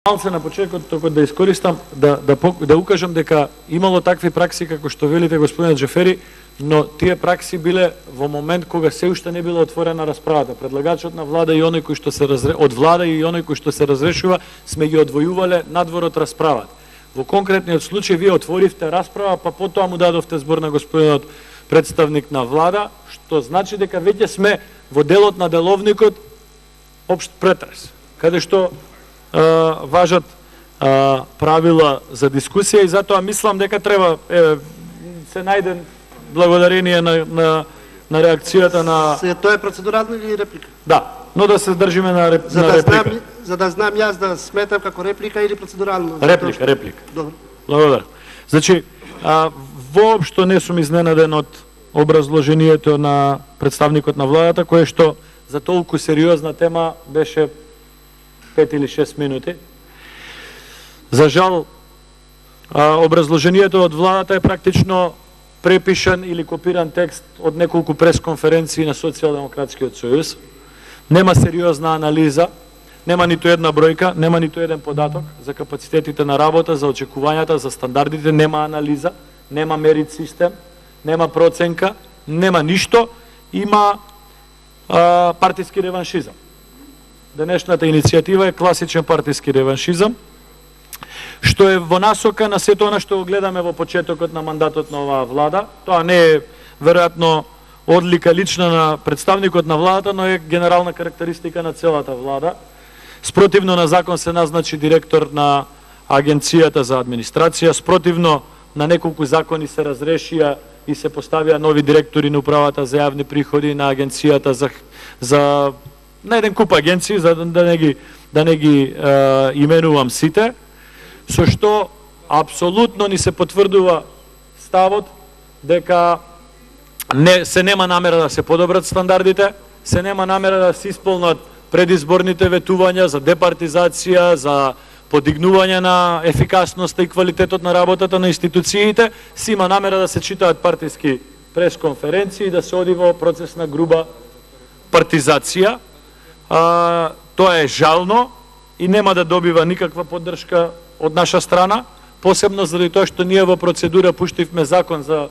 Малце на почетокот току да искористам да укажам дека имало такви пракси како што велите господинот Джефери, но тие пракси биле во момент кога се уште не била отворена расправата. Предлагачот на влада и оној кој што се од влада и оној кој што се разрешува сме ги одвојувале надвор од расправата. Во конкретниот случај вие отворивте расправа, па потоа му дадовте збор на господинот представник на влада, што значи дека веќе сме во делот на деловникот општ претрес, каде што важат правила за дискусија и затоа мислам дека треба се најде благодарение на реакцијата на... Тоа е процедурална или реплика? Да, но да се држиме на реплика. За да знам јас да сметам како реплика или процедурално? Реплика. Добро. Благодарам. Значи, воопшто не сум изненаден од образложението на представникот на владата, кое што за толку сериозна тема беше 5 или 6 минути. За жал, образложението од владата е практично препишан или копиран текст од неколку пресконференции на Социјалдемократскиот сојуз. Нема сериозна анализа, нема ниту една бројка, нема ниту еден податок за капацитетите на работа, за очекувањата, за стандардите, нема анализа, нема мерит систем, нема проценка, нема ништо, има партиски реваншизам. Денешната иницијатива е класичен партиски реваншизам, што е во насока на сето она што го гледаме во почетокот на мандатот на оваа влада. Тоа не е веројатно одлика лична на представникот на владата, но е генерална карактеристика на целата влада. Спротивно на закон се назначи директор на Агенцијата за администрација, спротивно на неколку закони се разрешија и се поставија нови директори на управата за јавни приходи, на Агенцијата за на еден куп агенции, за да не ги именувам сите, со што апсолутно ни се потврдува ставот дека се нема намера да се подобрат стандардите, се нема намера да се исполнат предизборните ветувања за департизација, за подигнување на ефикасноста и квалитетот на работата на институциите, си има намера да се читаат партиски пресконференции и да се оди во процес на груба партизација. Тоа е жално и нема да добива никаква поддршка од наша страна, посебно заради тоа што ние во процедура пуштивме закон за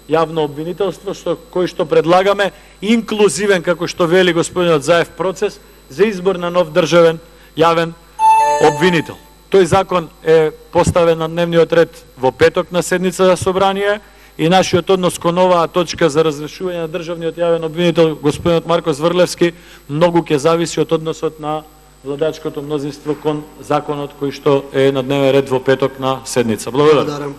јавно обвинителство, кој што предлагаме инклузивен, како што вели господинот Заев, процес за избор на нов државен јавен обвинител. Тој закон е поставен на дневниот ред во петок на седница за собрание и нашиот однос кон оваа точка за разрешување на државниот јавен обвинител господинот Марко Зврлевски многу ќе зависи од односот на владачкото мнозинство кон законот кој што е на дневен ред во петок на седница. Благодарам.